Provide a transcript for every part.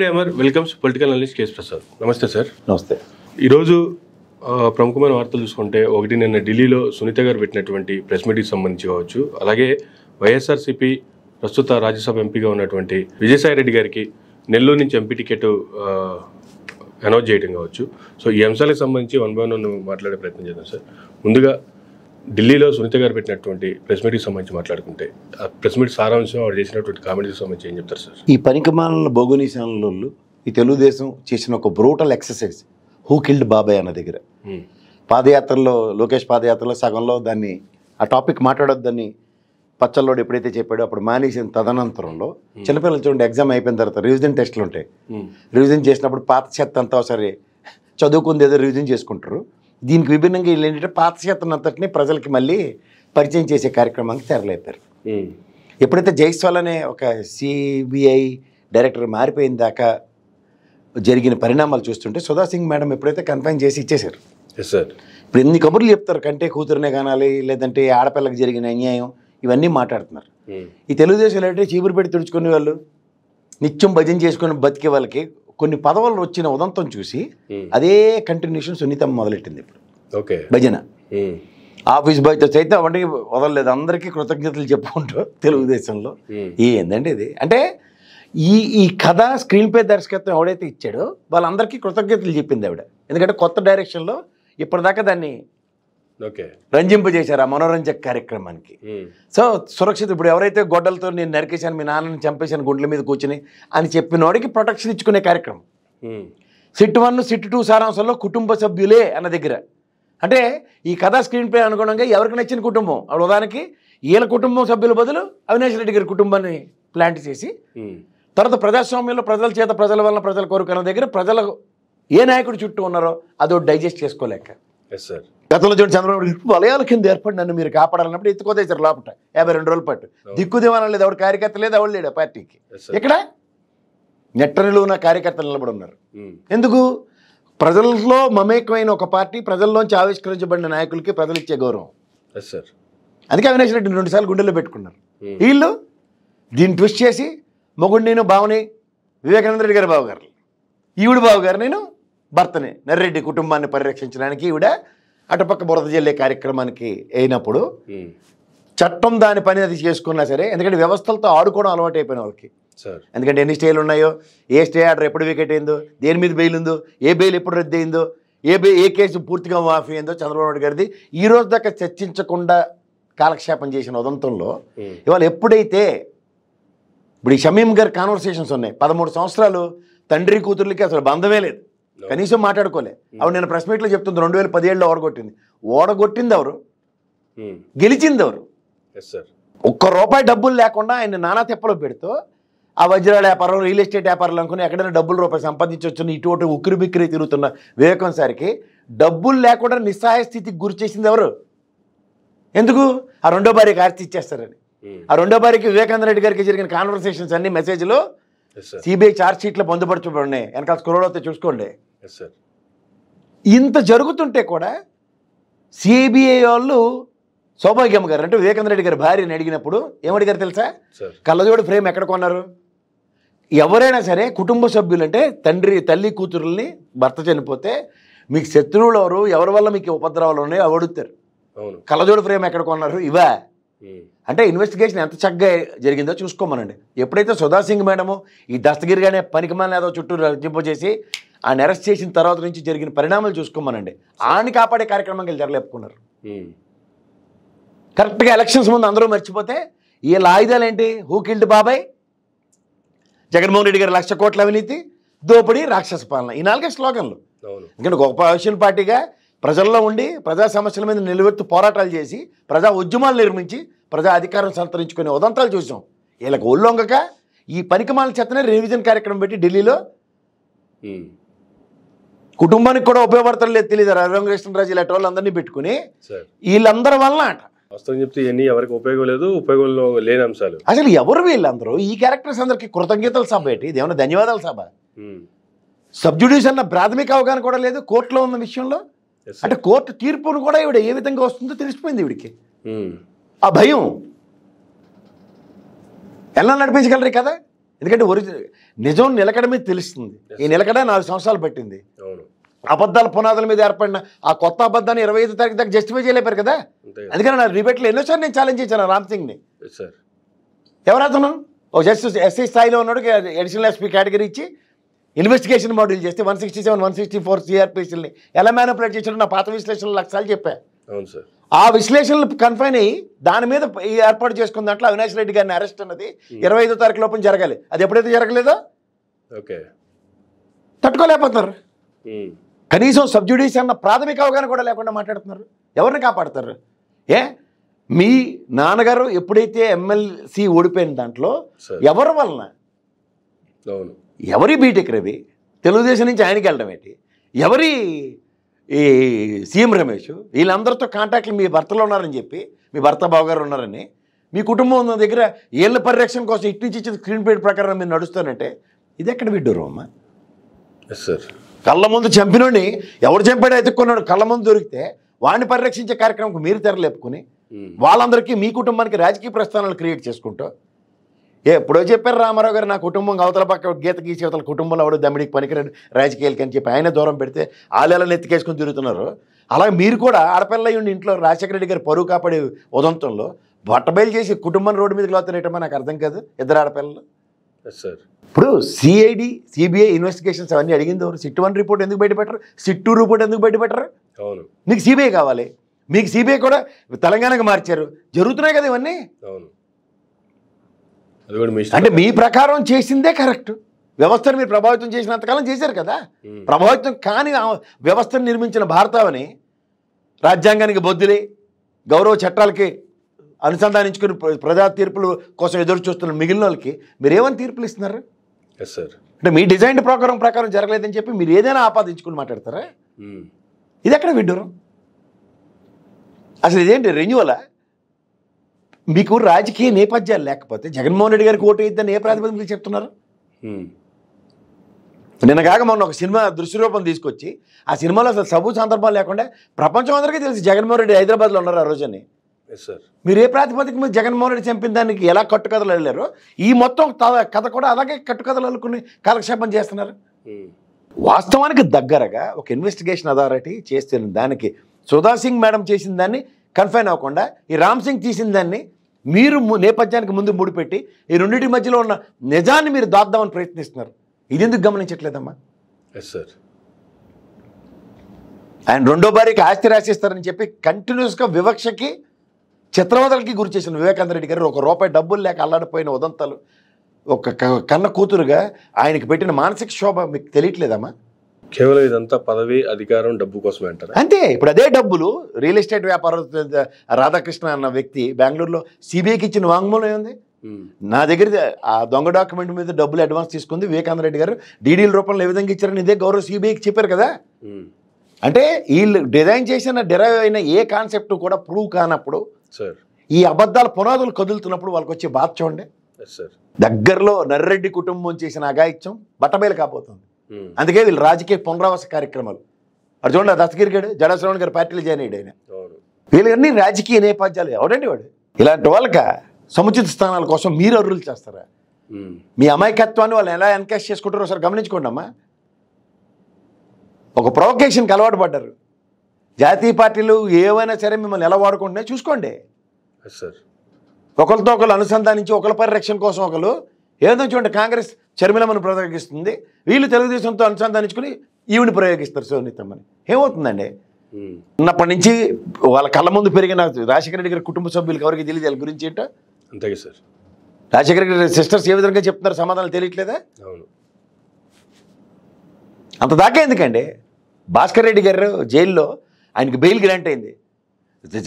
Grammar welcomes political analyst KS Prasad. నమస్తే sir. నమస్తే. ఈరోజు ప్రముఖమైన వార్తలు చూసుకుంటే ఒకటి నిన్న ఢిల్లీలో సునీత గారు పెట్టినటువంటి ప్రెస్ మీట్కి సంబంధించి కావచ్చు, అలాగే వైఎస్ఆర్సీపీ ప్రస్తుత రాజ్యసభ ఎంపీగా ఉన్నటువంటి విజయసాయి రెడ్డి గారికి నెల్లూరు నుంచి ఎంపీ టికెట్ అనౌన్స్ చేయడం కావచ్చు. సో ఈ అంశాలకు సంబంధించి వన్ బై వన్ మాట్లాడే ప్రయత్నం చేద్దాం సార్. ముందుగా ఢిల్లీలో సునీత గారు పెట్టినటువంటి ప్రెస్ మీట్కి సంబంధించి మాట్లాడుకుంటే ఆ ప్రెస్ మీట్ సారాంశం ఆవిడ చేసినటువంటి కామెంట్కి సంబంధించి ఏం చెప్తారు సార్? ఈ పనికిమాలిన బోగునీశాలలో ఈ తెలుగుదేశం చేసిన ఒక బ్రూటల్ ఎక్సర్సైజ్ హూ కిల్డ్ బాబాయ్ అన్న దగ్గర పాదయాత్రలో లోకేష్ పాదయాత్రలో సగంలో దాన్ని ఆ టాపిక్ మాట్లాడొద్దని పచ్చల్లోడు ఎప్పుడైతే చెప్పాడో అప్పుడు మానేసిన తదనంతరంలో చిన్నపిల్లలు చూడండి, ఎగ్జామ్ అయిపోయిన తర్వాత రివిజన్ టెస్టులు ఉంటాయి. రివిజన్ చేసినప్పుడు పాత చెత్త అంతా సరే చదువుకుంది ఏదో రివిజన్ చేసుకుంటారు. దీనికి విభిన్నంగా వీళ్ళు ఏంటంటే పాత చేతనంతటిని ప్రజలకి మళ్ళీ పరిచయం చేసే కార్యక్రమానికి తెరలేపారు. ఎప్పుడైతే జైస్వాల్ అనే ఒక సిబిఐ డైరెక్టర్ మారిపోయిన దాకా జరిగిన పరిణామాలు చూస్తుంటే సుధా సింగ్ మేడం ఎప్పుడైతే కన్ఫైన్ చేసి ఇచ్చేశారు. ఇప్పుడు ఎన్ని కబుర్లు చెప్తారు, కంటే కూతురునే కానాలి, లేదంటే ఆడపిల్లకి జరిగిన అన్యాయం, ఇవన్నీ మాట్లాడుతున్నారు. ఈ తెలుగుదేశంలో అంటే చీపురు పెట్టి తుడుచుకునే వాళ్ళు, నిత్యం భజన చేసుకుని బతికే వాళ్ళకి కొన్ని పదవులు వచ్చిన ఉదంతం చూసి అదే కంటిన్యూషన్ సునీతమ్మ మొదలెట్టింది. ఇప్పుడు ఓకే భజన ఆఫీస్ బాయ్తో సైతం అవంటే వదలలేదు, అందరికీ కృతజ్ఞతలు చెప్పుకుంటూ తెలుగుదేశంలో. ఏందండి ఇది అంటే ఈ కథ స్క్రీన్ పే దర్శకత్వం ఎవడైతే ఇచ్చాడో వాళ్ళందరికీ కృతజ్ఞతలు చెప్పింది ఆవిడ. ఎందుకంటే కొత్త డైరెక్షన్లో ఇప్పటిదాకా దాన్ని రంజింపజేశారు ఆ మనోరంజక కార్యక్రమానికి. సో సురక్షిత ఇప్పుడు ఎవరైతే గొడ్డలతో నేను నరికేశాను, మీ నాన్నని చంపేశాను గుండెల మీద కూర్చుని అని చెప్పినోడికి ప్రొటెక్షన్ ఇచ్చుకునే కార్యక్రమం. సిట్ 1 సిట్ 2 సారాంశంలో కుటుంబ సభ్యులే అన్న దగ్గర అంటే ఈ కథా స్క్రీన్ ప్లే అనుగుణంగా ఎవరికి నచ్చిన కుటుంబం అప్పుడు ఉదాహరణకి ఈయన కుటుంబం సభ్యుల బదులు అవినాష్ రెడ్డి గారి కుటుంబాన్ని ప్లాంట్ చేసి తర్వాత ప్రజాస్వామ్యంలో ప్రజల చేత ప్రజల వలన ప్రజల కోరిక అన్న దగ్గర ప్రజలకు ఏ నాయకుడు చుట్టూ ఉన్నారో అదో డైజెస్ట్ చేసుకోలేక గతంలో చూడండి చంద్రబాబు వలయాల కింద ఏర్పడి నన్ను మీరు కాపాడాలన్నప్పుడు ఎత్తుకోదేశారు లోపల 52 రోజుల పాటు. దిక్కుదేవాలని లేదు, ఎవడు కార్యకర్త లేదు, ఎవడు లేడు ఆ పార్టీకి. ఇక్కడ నెట్టనిలో ఉన్న కార్యకర్తలు నిలబడి ఉన్నారు. ఎందుకు? ప్రజల్లో మమేకమైన ఒక పార్టీ, ప్రజల్లోంచి ఆవిష్కరించబడిన నాయకులకి ప్రజలు ఇచ్చే గౌరవం. అందుకే అవినాష్ రెడ్డిని 2 సార్లు గుండెల్లో పెట్టుకున్నారు. వీళ్ళు దీన్ని ట్విస్ట్ చేసి మొగుడు నేను బావని వివేకానంద రెడ్డి గారి బావగారు, ఈవిడ బావగారు నేను భర్తని నర్రెడ్డి కుటుంబాన్ని పరిరక్షించడానికి ఈవిడ అటుపక్క బురద జల్లే కార్యక్రమానికి అయినప్పుడు చట్టం దాని పని అది చేసుకున్నా సరే, ఎందుకంటే వ్యవస్థలతో ఆడుకోవడం అలవాటు అయిపోయిన వాళ్ళకి. ఎందుకంటే ఎన్ని స్టేలు ఉన్నాయో, ఏ స్టే ఆర్డర్ ఎప్పుడు వికెట్ అయిందో, దేని మీద బెయిల్ ఉందో, ఏ బెయిల్ ఎప్పుడు రద్దు అయిందో, ఏ కేసు పూర్తిగా మాఫీ అయిందో చంద్రబాబు నాయుడు గారిది ఈ రోజు దాకా చర్చించకుండా కాలక్షేపం చేసిన ఉదంతంలో ఇవాళ ఎప్పుడైతే ఇప్పుడు ఈ షమీం గారి కాన్వర్సేషన్స్ ఉన్నాయి, 13 సంవత్సరాలు తండ్రి కూతుర్లకి అసలు బంధమే లేదు, కనీసం మాట్లాడుకోలే. అప్పుడు నేను ప్రెస్ మీట్లో చెప్తుంది 2017లో ఓడగొట్టింది ఎవరు, గెలిచింది ఎవరు? ₹1 డబ్బులు లేకుండా ఆయన నానా తెప్పలో పెడుతూ ఆ వజ్రాల వ్యాపారం, రియల్ ఎస్టేట్ వ్యాపారాలు అనుకుని ఎక్కడైనా ₹1 సంపాదించవచ్చు ఇటు ఉక్కిరి బిక్కిరి తిరుగుతున్న వివేకం సారికి డబ్బులు లేకుండా నిస్సహాయ స్థితికి గురి చేసింది ఎవరు? ఎందుకు? ఆ రెండో భార్యకి ఆర్తి ఇచ్చేస్తారని. ఆ రెండో భార్యకి వివేకానంద రెడ్డి గారికి జరిగిన కాన్వర్సేషన్స్ అన్ని మెసేజ్లు సిబిఐ ఛార్జ్ షీట్లో పొందుపరచబడినాయి, వెనకాల స్క్రోల్ అవుతే చూసుకోండి. ఇంత జరుగుతుంటే కూడా సిబిఐ వాళ్ళు సౌభాగ్యమ్మ గారు అంటే వివేకానంద రెడ్డి గారి భార్యని అడిగినప్పుడు ఏమడిగారు తెలుసా? కళ్ళజోడు ఫ్రేమ్ ఎక్కడ కొన్నారు? ఎవరైనా సరే కుటుంబ సభ్యులు అంటే తల్లి కూతురుల్ని భర్త చనిపోతే మీకు శత్రువులు ఎవరు, ఎవరి వల్ల మీకు ఉపద్రవాలు ఉన్నాయో అవి అడుగుతారు. కళ్ళజోడు ఫ్రేమ్ ఎక్కడ కొన్నారు ఇవా అంటే ఇన్వెస్టిగేషన్ ఎంత చక్కగా జరిగిందో చూసుకోమనండి. ఎప్పుడైతే సుధా సింగ్ మేడము ఈ దస్తగిరిగానే పనికిమాలిన ఏదో చుట్టూ రచింపజేసి ఆయన అరెస్ట్ చేసిన తర్వాత నుంచి జరిగిన పరిణామాలు చూసుకోమనండి. ఆయన కాపాడే కార్యక్రమంకి వెళ్ళి జరలేపుకున్నారు. కరెక్ట్గా ఎలక్షన్స్ ముందు అందరూ మర్చిపోతే వీళ్ళ ఆయుధాలు ఏంటి? హూ కిల్డ్ బాబాయ్, జగన్మోహన్ రెడ్డి గారి 1,00,000 కోట్ల అవినీతి, దోపిడీ, రాక్షస పాలన, ఈ 4 స్లోగన్లు. ఎందుకంటే గొప్ప అపోజిషన్ పార్టీగా ప్రజల్లో ఉండి ప్రజా సమస్యల మీద నిలువెత్తు పోరాటాలు చేసి ప్రజా ఉద్యమాలు నిర్మించి ప్రజా అధికారం సంతరించుకునే ఉదంతాలు చూసాం. వీళ్ళకి ఒళ్ళొంగక ఈ పనికిమాల చెత్తనే రివిజన్ కార్యక్రమం పెట్టి ఢిల్లీలో కుటుంబానికి కూడా ఉపయోగపడతలేదు తెలియదు రఘురామకృష్ణరాజు ఇలాంటి వాళ్ళందరినీ పెట్టుకుని వీళ్ళందరి వలన అట వస్తాం చెప్తే ఇవన్నీ ఎవరికి ఉపయోగం లేదు, ఉపయోగంలో లేని అంశాలు. అసలు ఎవరు వీళ్ళందరూ? ఈ క్యారెక్టర్స్ అందరికి కృతజ్ఞతల సభ ఏంటి? ఇది ఏమన్నా ధన్యవాదాల సభ? సబ్జుడిష్ అన్న ప్రాథమిక అవగాహన కూడా లేదు కోర్టులో ఉన్న విషయంలో. అంటే కోర్టు తీర్పును కూడా ఈవిడ ఏ విధంగా వస్తుందో తెలిసిపోయింది ఈవిడికి. ఆ భయం ఎలా నడిపించగలరు కదా? ఎందుకంటే నిజం నిలకడ మీద తెలుస్తుంది. ఈ నిలకడ 4 సంవత్సరాలు పట్టింది. అబద్ధాల పునాదుల మీద ఏర్పడిన ఆ కొత్త అబద్ధాన్ని 25వ తారీఖు దాకా జస్టిఫై చేయలేపారు కదా. అందుకని నా డిబేట్లో ఎన్నోసార్లు నేను ఛాలెంజ్ చేశాను రామ్ సింగ్ని. ఎవరతను ఒక జస్టిస్ ఎస్ఐ స్థాయిలో ఉన్నాడు, అడిషనల్ ఎస్పీ కేటగిరీ ఇచ్చి ఇన్వెస్టిగేషన్ మాడ్యూల్ చేస్తే 167, 164 సిఆర్పిసిల్ని ఎలా మ్యానిపులేట్ చేసాడో నా పాత విశ్లేషణలు లక్షలు చెప్పాను. ఆ విశ్లేషణలు కన్ఫైన్ అయ్యి దాని మీద ఏర్పాటు చేసుకున్న దాంట్లో అవినాష్ రెడ్డి గారిని అరెస్ట్ అన్నది 25వ తారీఖు లోపల జరగాలి. అది ఎప్పుడైతే జరగలేదో తట్టుకోలేకపోతున్నారు. కనీసం సబ్జుడిషియల్ అన్న ప్రాథమిక అవగాహన కూడా లేకుండా మాట్లాడుతున్నారు. ఎవరిని కాపాడుతారు? మీ నాన్నగారు ఎప్పుడైతే ఎమ్మెల్సీ ఓడిపోయిన దాంట్లో ఎవరి వలన, ఎవరి బీటెక్ రవి తెలుగుదేశం నుంచి ఆయనకి వెళ్ళడం ఏంటి, ఎవరి ఈ సీఎం రమేష్ వీళ్ళందరితో కాంటాక్ట్లు మీ భర్తలో ఉన్నారని చెప్పి, మీ భర్త బావగారు ఉన్నారని, మీ కుటుంబం దగ్గర ఏళ్ళ పరిరక్షణ కోసం ఇటు నుంచి ఇచ్చిన స్క్రీన్ ప్లేట్ ప్రకారం మీరు నడుస్తానంటే ఇది ఎక్కడ విడ్డూరం అమ్మా? కళ్ళ ముందు చంపినోడిని ఎవరు చంపాడో ఎత్తుక్కున్నాడు, కళ్ళ ముందు దొరికితే వాడిని పరిరక్షించే కార్యక్రమం మీరు తెరలేపుకుని వాళ్ళందరికీ మీ కుటుంబానికి రాజకీయ ప్రస్థానాలు క్రియేట్ చేసుకుంటూ ఎప్పుడో చెప్పారు రామారావు గారు, నా కుటుంబం అవతల పక్క గీత గీసి అవతల కుటుంబంలో ఎవడో దమ్మిడికి పనికిరాడు రాజకీయాలకి అని చెప్పి ఆయన దూరం పెడితే ఆలేళ్ళని ఎత్తికేసుకుని తిరుగుతున్నారు. అలాగే మీరు కూడా ఆడపిల్ల ఉండి ఇంట్లో రాజశేఖర రెడ్డి గారు పరువు కాపాడే ఉదంతంలో బట్టబయలు చేసి కుటుంబం రోడ్డు మీదకి వెళ్తారేటమ్మా నాకు అర్థం కాదు. ఇద్దరు ఆడపిల్లలు. ఇప్పుడు సిఐడి సిబిఐ ఇన్వెస్టిగేషన్స్ అవన్నీ అడిగింది ఎవరు? సిట్ 1 రిపోర్ట్ ఎందుకు బయటపెట్టరు? సిట్ 2 రిపోర్ట్ ఎందుకు బయటపెట్టరు? మీకు సిబిఐ కావాలి, మీకు సిబిఐ కూడా తెలంగాణకు మార్చారు. జరుగుతున్నాయి కదా ఇవన్నీ. అంటే మీ ప్రకారం చేసిందే కరెక్ట్. వ్యవస్థను మీరు ప్రభావితం చేసినంతకాలం చేశారు కదా. ప్రభావితం కాని వ్యవస్థను నిర్మించిన భారతావని రాజ్యాంగానికి బొద్దులే గౌరవ చట్టాలకి అనుసంధానించుకుని ప్రజా తీర్పుల కోసం ఎదురు చూస్తున్న మిగిలిన వాళ్ళకి మీరేమని తీర్పులు ఇస్తున్నారు? అంటే మీ డిజైన్ ప్రకారం జరగలేదని చెప్పి మీరు ఏదైనా ఆపాదించుకుని మాట్లాడతారా? ఇది ఎక్కడ విడ్డూరం అసలు? ఇదేంటి రెన్యువలా? మీకు రాజకీయ నేపథ్యాలు లేకపోతే జగన్మోహన్ రెడ్డి గారికి ఓటు వేద్దని ఏ ప్రాతిపదికన చెప్తున్నారు? నిన్న కాక మొన్న ఒక సినిమా దృశ్యరూపం తీసుకొచ్చి ఆ సినిమాలో అసలు సబు సందర్భాలు లేకుండా ప్రపంచం అందరికీ తెలిసి జగన్మోహన్ రెడ్డి హైదరాబాద్లో ఉన్నారు ఆ రోజుని. మీరు ఏ ప్రాతిపదిక మీద జగన్మోహన్ రెడ్డి చంపిన దానికి ఎలా కట్టుకథలు వెళ్ళారో ఈ మొత్తం కథ కూడా అలాగే కట్టుకథలు అల్లుకుని కాలక్షేపం చేస్తున్నారు. వాస్తవానికి దగ్గరగా ఒక ఇన్వెస్టిగేషన్ అథారిటీ చేస్తున్న దానికి సుధా సింగ్ మేడం చేసిన దాన్ని కన్ఫైన్ అవ్వకుండా ఈ రామ్ సింగ్ తీసిన దాన్ని మీరు నేపథ్యానికి ముందు ముడిపెట్టి ఈ రెండింటి మధ్యలో ఉన్న నిజాన్ని మీరు దాద్దామని ప్రయత్నిస్తున్నారు. ఇది ఎందుకు గమనించట్లేదమ్మా? ఆయన రెండో భార్యకి ఆస్తి రాసిస్తారని చెప్పి కంటిన్యూస్గా వివక్షకి చిత్రవదలకి గురి చేసిన వివేకానంద రెడ్డి గారు ఒక రూపాయి డబ్బులు లేక అల్లాడిపోయిన ఉదంతాలు ఒక కన్న కూతురుగా ఆయనకి పెట్టిన మానసిక శోభ మీకు తెలియట్లేదమ్మా? కేవలం ఇదంతా పదవి అధికారం డబ్బు కోసమే అంటారు అంతే. ఇప్పుడు అదే డబ్బులు రియల్ ఎస్టేట్ వ్యాపారం రాధాకృష్ణ అన్న వ్యక్తి బెంగళూరులో సిబిఐకి ఇచ్చిన వాంగ్మూలం ఏముంది? నా దగ్గర ఆ దొంగ డాక్యుమెంట్ మీద డబ్బులు అడ్వాన్స్ తీసుకుంది వివేకానంద రెడ్డి గారు, డీడీల రూపంలో ఏ విధంగా ఇచ్చారని ఇదే గౌరవ సిబిఐకి చెప్పారు కదా. అంటే వీళ్ళు డిజైన్ చేసిన డెరైవ్ అయిన ఏ కాన్సెప్ట్ కూడా ప్రూవ్ కానప్పుడు ఈ అబద్ధాల పునాదులు కదులుతున్నప్పుడు వాళ్ళకి వచ్చే బాధ చూడండి. దగ్గరలో నర్రెడ్డి కుటుంబం చేసిన అఘాయిత్యం బట్టబయలు కాబోతుంది. అందుకే వీళ్ళు రాజకీయ పునరావాస కార్యక్రమాలు అది చూడండి. దస్తగిరి గారు జడశ్రవణ్ గారు పార్టీలు జాయిన్ అయ్యాడు ఆయన. వీళ్ళన్నీ రాజకీయ నేపథ్యాలు. ఎవడండి వాడు? ఇలాంటి వాళ్ళక సముచిత స్థానాల కోసం మీరు అర్రులు చేస్తారా? మీ అమాయకత్వాన్ని వాళ్ళు ఎలా ఎన్కాష్ చేసుకుంటారో ఒకసారి గమనించుకోండి అమ్మా. ఒక ప్రొవకేషన్కి అలవాటు పడ్డారు. జాతీయ పార్టీలు ఏవైనా సరే మిమ్మల్ని ఎలా వాడుకుంటున్నాయో చూసుకోండి. ఒకరితో ఒకరు అనుసంధానించి ఒకరి పరిరక్షణ కోసం ఒకరు ఏదో చూడండి. కాంగ్రెస్ చర్మిలమ్మను ప్రయోగిస్తుంది, వీళ్ళు తెలుగుదేశంతో అనుసంధానించుకుని ఈవిని ప్రయోగిస్తారు సునీతమ్మని. ఏమవుతుందండి? ఉన్నప్పటి నుంచి వాళ్ళ కళ్ళ ముందు పెరిగిన రాజశేఖర రెడ్డి గారి కుటుంబ సభ్యులకి ఎవరికి తెలియదు వాళ్ళ గురించి ఏంటో. అంతే సార్. రాజశేఖర రెడ్డి సిస్టర్స్ ఏ విధంగా చెప్తున్నారు సమాధానం తెలియట్లేదా? అంత దాకా ఎందుకండి? భాస్కర్ రెడ్డి గారు జైల్లో ఆయనకి బెయిల్ గ్రాంట్ అయింది.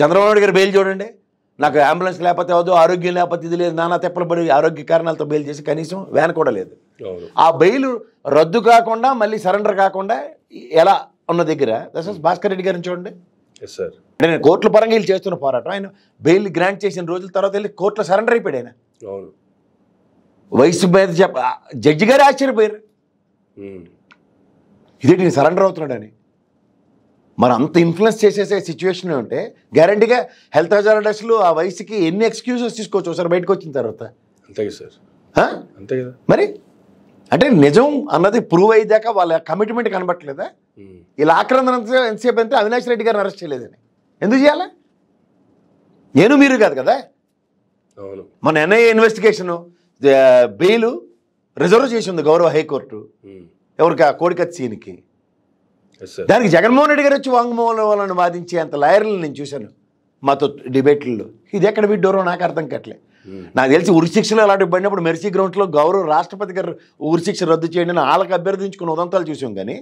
చంద్రబాబు నాయుడు గారు బెయిల్ చూడండి. నాకు అంబులెన్స్ లేకపోతే అవద్దు, ఆరోగ్యం లేకపోతే ఇది లేదు, నానా తెప్పలు పడి ఆరోగ్య కారణాలతో బెయిల్ చేసి కనీసం వ్యాన్ కూడా లేదు. ఆ బెయిల్ రద్దు కాకుండా మళ్ళీ సరెండర్ కాకుండా ఎలా ఉన్న దగ్గర భాస్కర్ రెడ్డి గారిని చూడండి. నేను కోర్టుల పరంగా వీళ్ళు చేస్తున్న పోరాటం. ఆయన బెయిల్ గ్రాంట్ చేసిన రోజుల తర్వాత వెళ్ళి కోర్టులో సరెండర్ అయిపోయాడు. ఆయన వయసు మీద జడ్జి గారు ఆశ్చర్యపోయారు, ఇదేంటి నేను సరెండర్ అవుతున్నాడని. మరి అంత ఇన్ఫ్లుయెన్స్ చేసేసే సిచ్యువేషన్ ఉంటే గ్యారంటీగా హెల్త్ హజార్డస్లు ఆ వయసుకి ఎన్ని ఎక్స్క్యూజెస్ తీసుకోవచ్చు ఒకసారి బయటకు వచ్చిన తర్వాత. అంతే సార్. అంతే కదా మరి. అంటే నిజం అన్నది ప్రూవ్ అయ్యేదాకా వాళ్ళ కమిట్మెంట్ కనబట్టలేదా? ఇలా ఆక్రందన ఎంతసేపు అంటే అవినాష్ రెడ్డి గారిని అరెస్ట్ చేయలేదని ఎందుకు చేయాలా? నేను మీరు కాదు కదా. అవును. మన ఎన్ఐఏ ఇన్వెస్టిగేషను బెయిల్ రిజర్వ్ చేసి ఉంది గౌరవ హైకోర్టు ఎవరికి, ఆ కోడికత్తి సీన్కి. దానికి జగన్మోహన్ రెడ్డి గారు వచ్చి వాంగ్మూలాలను వాదించే అంత లాయర్లను నేను చూశాను మాతో డిబేట్లలో. ఇది ఎక్కడ విడ్డోరో నాకు అర్థం కావట్లే. నాకు తెలిసి ఉరిశిక్షలు అలాంటివి పడినప్పుడు మెర్సీ గ్రౌండ్లో గౌరవ రాష్ట్రపతి గారు ఉరిశిక్ష రద్దు చేయండి అని వాళ్ళకి అభ్యర్థించుకున్న ఉదంతాలు చూసాం. కానీ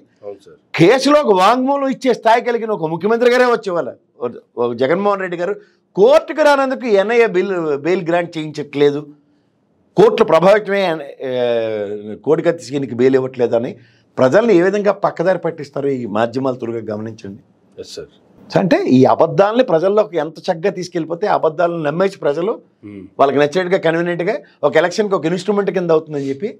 కేసులో ఒక వాంగ్మూలం ఇచ్చే స్థాయి కలిగిన ఒక ముఖ్యమంత్రి గారే వచ్చేవాళ్ళ జగన్మోహన్ రెడ్డి గారు కోర్టుకు రానందుకు ఎన్ఐఏ బెయిల్ గ్రాంట్ చేయించట్లేదు, కోర్టులు ప్రభావితమే కోడికత్తి సీన్కి బెయిల్ ఇవ్వట్లేదని ప్రజల్ని ఏ విధంగా పక్కదారి పట్టిస్తారో ఈ మాధ్యమాల త్వరగా గమనించండి. అంటే ఈ అబద్ధాలని ప్రజల్లోకి ఎంత చక్కగా తీసుకెళ్ళిపోతే అబద్ధాలను నమ్మేసి ప్రజలు వాళ్ళకి నచ్చినట్టుగా కన్వీనియంట్గా ఒక ఎలక్షన్కి ఒక ఇన్స్ట్రుమెంట్ కింద అవుతుందని చెప్పి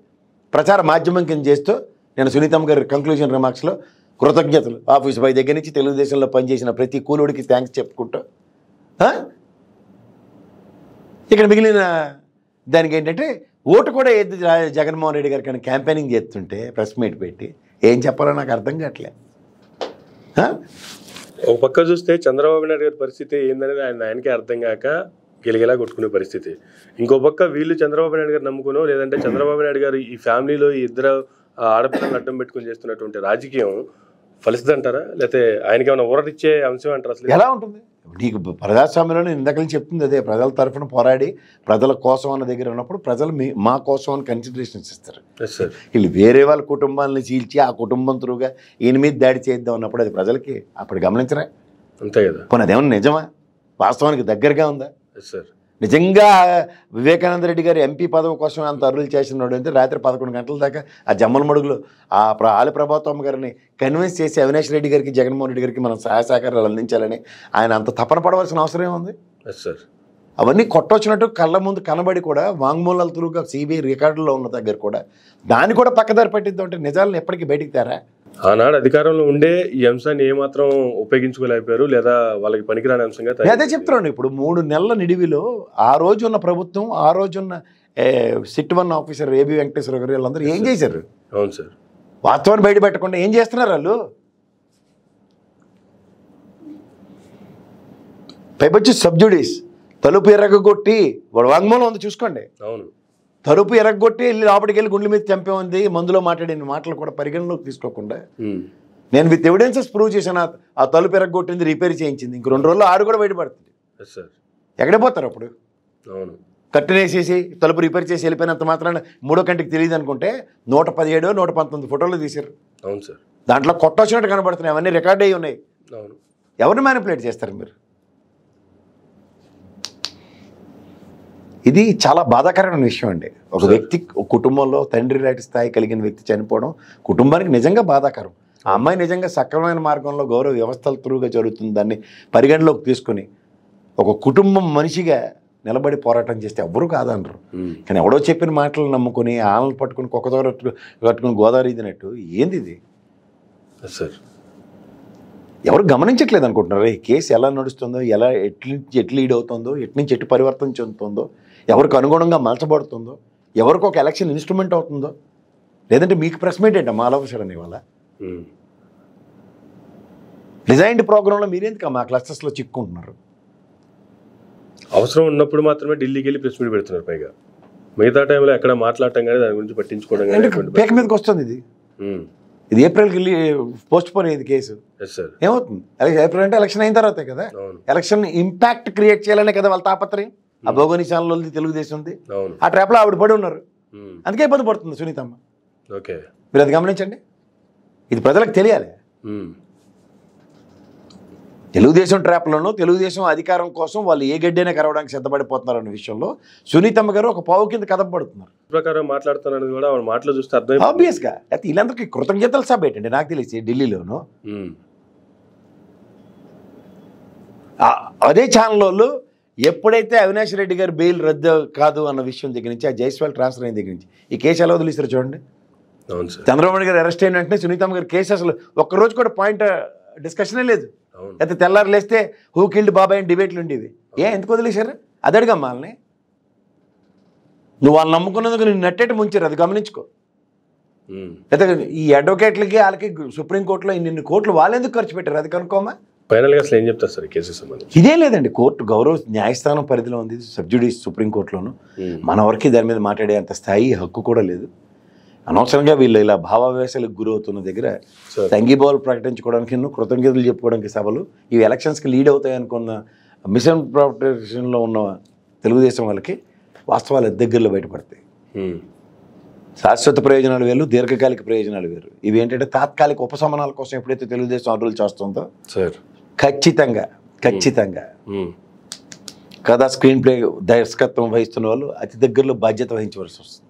ప్రచార మాధ్యమం కింద చేస్తూ నేను సునీతమ్మ గారి కంక్లూజన్ రిమార్క్స్లో కృతజ్ఞతలు ఆఫీస్ బాయ్ దగ్గర నుంచి తెలుగుదేశంలో పనిచేసిన ప్రతి కూలుడికి థ్యాంక్స్ చెప్పుకుంటూ ఇక్కడ మిగిలిన దానికి ఏంటంటే ఓటు కూడా ఏది జగన్మోహన్ రెడ్డి గారు కానీ క్యాంపెయినింగ్ చేస్తుంటే ప్రెస్ మీట్ పెట్టి ఏం చెప్పాలో నాకు అర్థం కావట్లే. ఒక పక్క చూస్తే చంద్రబాబు నాయుడు గారి పరిస్థితి ఏందనేది ఆయనకే అర్థం కాక గిలగిలా కొట్టుకునే పరిస్థితి. ఇంకో పక్క వీళ్ళు చంద్రబాబు నాయుడు గారు నమ్ముకునో లేదంటే చంద్రబాబు నాయుడు గారు ఈ ఫ్యామిలీలో ఈ ఇద్దరు ఆడపిల్లలను అడ్డం పెట్టుకుని చేస్తున్నటువంటి రాజకీయం ఫలిస్తుందంటారా, లేకపోతే ఆయనకి ఏమైనా ఊరటిచ్చే అంశం అంటారు? అసలు ఎలా ఉంటుంది? నీకు ప్రజాస్వామ్యంలో ఇందాక చెప్తుంది అదే, ప్రజల తరఫున పోరాడి ప్రజల కోసం అన్న దగ్గర ఉన్నప్పుడు ప్రజలు మా కోసం అని కన్సిడరేషన్స్ ఇస్తారు. వీళ్ళు వేరే వాళ్ళ కుటుంబాలను చీల్చి ఆ కుటుంబం త్రూగా ఈయన మీద దాడి చేద్దాం అన్నప్పుడు అది ప్రజలకి అప్పుడు గమనించరా? అంతే కదా. పోనీ అదేమన్నా నిజమా, వాస్తవానికి దగ్గరగా ఉందా? సార్ నిజంగా వివేకానంద రెడ్డి గారు ఎంపీ పదవి కోసం అంత అర్రులు చేసినాడు అంటే రాత్రి 11 గంటల దాకా ఆ జమ్మల మడుగులో ఆ ఆలి ప్రభాతం గారిని కన్విన్స్ చేసి అవినాష్ రెడ్డి గారికి జగన్మోహన్ రెడ్డి గారికి మనం సహాయ సహకారాలు అందించాలని ఆయన అంత తపన పడవలసిన అవసరం ఏముంది? అవన్నీ కొట్టొచ్చినట్టు కళ్ళ ముందు కనబడి కూడా వాంగ్మూలాల త్రూగా సిబిఐ రికార్డుల్లో ఉన్న దగ్గర కూడా దాన్ని కూడా పక్కదారి పట్టిద్దాం అంటే నిజాలను ఎప్పటికీ బయటికి తేరా? ఆనాడు అధికారంలో ఉండే ఈ అంశాన్ని ఏమాత్రం ఉపయోగించుకోలేకపోయారు, లేదా వాళ్ళకి పనికిరాని అంశంగా అదే చెప్తున్నాను. ఇప్పుడు 3 నెలల నిడివిలో ఆ రోజు ఉన్న ప్రభుత్వం, ఆ రోజున్న సిట్ 1 ఆఫీసర్ ఏబి వెంకటేశ్వర గారు వీళ్ళందరూ ఏం చేశారు? అవును సార్. వాస్తవాన్ని బయట పెట్టకుండా ఏం చేస్తున్నారు వాళ్ళు? పైపొచ్చి సబ్జుడీస్ తలుపు ఎరగొట్టి వాడు వాంగ్మూలం ఉంది చూసుకోండి. అవును. తలుపు ఎరగొట్టి వెళ్ళి లోపలికి వెళ్ళి గుండెల మీద చంపే ఉంది, మందులో మాట్లాడిన మాటలు కూడా పరిగణలోకి తీసుకోకుండా నేను విత్ ఎవిడెన్సెస్ ప్రూవ్ చేశాను ఆ తలుపు ఎరగొట్టింది, రిపేర్ చేయించింది. ఇంక 2 రోజుల్లో ఆడు కూడా బయటపడుతుంది. ఎక్కడే పోతారు అప్పుడు? కట్టునేసేసి తలుపు రిపేర్ చేసి వెళ్ళిపోయినంత మాత్రాన 3వ కంటికి తెలియదు అనుకుంటే 117 119 ఫోటోలు తీశారు. అవును సార్. దాంట్లో కొట్టొచ్చినట్టు కనబడుతున్నాయి, అవన్నీ రికార్డ్ అయ్యి ఉన్నాయి. అవును. ఎవరిని మ్యానిపులేట్ చేస్తారు మీరు? ఇది చాలా బాధాకరమైన విషయం అండి. ఒక వ్యక్తి కుటుంబంలో తండ్రి లాంటి స్థాయి కలిగిన వ్యక్తి చనిపోవడం కుటుంబానికి నిజంగా బాధాకరం. ఆ అమ్మాయి నిజంగా సక్రమమైన మార్గంలో గౌరవ వ్యవస్థల త్రూగా జరుగుతుంది, దాన్ని పరిగణలోకి తీసుకుని ఒక కుటుంబం మనిషిగా నిలబడి పోరాటం చేస్తే ఎవ్వరూ కాదనరు. కానీ ఎవడో చెప్పిన మాటలు నమ్ముకొని ఆళ్ళను పట్టుకుని కుక్కదోర కట్టుకుని గోదావరి ఇదినట్టు ఏంది ఇది సార్? ఎవరు గమనించట్లేదు అనుకుంటున్నారు ఈ కేసు ఎలా నడుస్తుందో, ఎలా ఎటు లీడ్ అవుతుందో, ఎట్నుంచి ఎటు పరివర్తన చెందుతుందో, ఎవరికి అనుగుణంగా మలచబడుతుందో, ఎవరికి ఒక ఎలక్షన్ ఇన్స్ట్రుమెంట్ అవుతుందో. లేదంటే మీకు ప్రెస్ మీట్ ఏంటమ్మా ఆలోచన ఇవాళ? డిజైన్డ్ ప్రోగ్రాంలో మీరెందుకు మా క్లస్టర్స్లో చిక్కుంటున్నారు? అవసరం ఉన్నప్పుడు మాత్రమే ఢిల్లీకి వెళ్ళి ప్రెస్ మీట్ పెడుతున్నారు. పైగా మిగతా టైంలో ఎక్కడ మాట్లాడటం కానీ దాని గురించి పట్టించుకోవడం కానీ పేక మీదకి వస్తుంది. ఇది ఏప్రిల్కి వెళ్ళి పోస్ట్ పోన్ అయ్యేది కేసు. ఏమవుతుంది? ఏప్రిల్ అంటే ఎలక్షన్ అయిన తర్వాతే కదా. ఎలక్షన్ ఇంపాక్ట్ క్రియేట్ చేయాలనే కదా వాళ్ళ తాపత్రయం. ఆ భోగోని ఛానల్ తెలుగుదేశం ఉంది, ఆ ట్రాప్లో ఆవిడ పడి ఉన్నారు. అందుకే ఇబ్బంది పడుతుంది సునీతమ్మ. మీరు అది గమనించండి, ఇది ప్రజలకు తెలియాలి. తెలుగుదేశం ట్రాప్లోనూ తెలుగుదేశం అధికారం కోసం వాళ్ళు ఏ గడ్డైనా కరవడానికి సిద్ధపడిపోతున్నారు అనే విషయంలో సునీతమ్మ గారు ఒక పావు కింద కదపబడుతున్నారు. ప్రకారం మాట్లాడుతున్నది కూడా ఆవిడ మాటలు చూస్తే అర్థం. ఆబ్వియస్గా అయితే వీళ్ళందరికీ కృతజ్ఞతల సభ ఏంటండి నాకు తెలిసి ఢిల్లీలోను. అదే ఛానల్ వాళ్ళు ఎప్పుడైతే అవినాష్ రెడ్డి గారు బెయిల్ రద్దు కాదు అన్న విషయం దగ్గర నుంచి, ఆ జైస్వాల్ ట్రాన్స్ఫర్ అయిన దగ్గర నుంచి ఈ కేసు ఎలా వదిలిస్తారు చూడండి. చంద్రబాబు గారు అరెస్ట్ అయిన వెంటనే సునీతమ్మ గారి కేసు అసలు ఒక్కరోజు కూడా పాయింట్ డిస్కషనే లేదు. అయితే తెల్లారు లేస్తే హూ కిల్డ్ బాబాయ్ అని డిబేట్లు ఉండేవి. ఎందుకు వదిలేశారు? అది అడిగమ్మా వాళ్ళని. నువ్వు వాళ్ళు నమ్ముకున్నందుకు నేను నెట్టేటి ముంచారు, అది గమనించుకో. అయితే ఈ అడ్వకేట్లకి వాళ్ళకి సుప్రీంకోర్టులో ఇన్ని కోట్లు వాళ్ళు ఎందుకు ఖర్చు పెట్టారు, అది కనుక్కోమా. ఫైనల్గా అసలు ఏం చెప్తారు సార్ ఈ కేసుకి సంబంధించి? ఇదే లేదండి, కోర్టు గౌరవ న్యాయస్థానం పరిధిలో ఉంది, సబ్జుడిస్ సుప్రీంకోర్టులోను. మన వరకు దాని మీద మాట్లాడే అంత స్థాయి హక్కు కూడా లేదు. అనవసరంగా వీళ్ళు ఇలా భావావేశాలకు గురవుతున్న దగ్గర తంగిబోలు ప్రకటించుకోవడానికి, కృతజ్ఞతలు చెప్పుకోవడానికి సభలు ఇవి ఎలక్షన్స్కి లీడ్ అవుతాయి అనుకున్న మిస్ఇంటర్ప్రిటేషన్లో ఉన్న తెలుగుదేశం వాళ్ళకి వాస్తవాలు దగ్గరలో బయటపడతాయి. శాశ్వత ప్రయోజనాలు వేరు, దీర్ఘకాలిక ప్రయోజనాలు వేరు. ఇవి ఏంటంటే తాత్కాలిక ఉపశమనాల కోసం ఎప్పుడైతే తెలుగుదేశం అడ్డులు చేస్తుందో ఖచ్చితంగా కథా స్క్రీన్ ప్లే దర్శకత్వం వహిస్తున్న వాళ్ళు అతి దగ్గరలో బాధ్యత వహించవలసి వస్తుంది.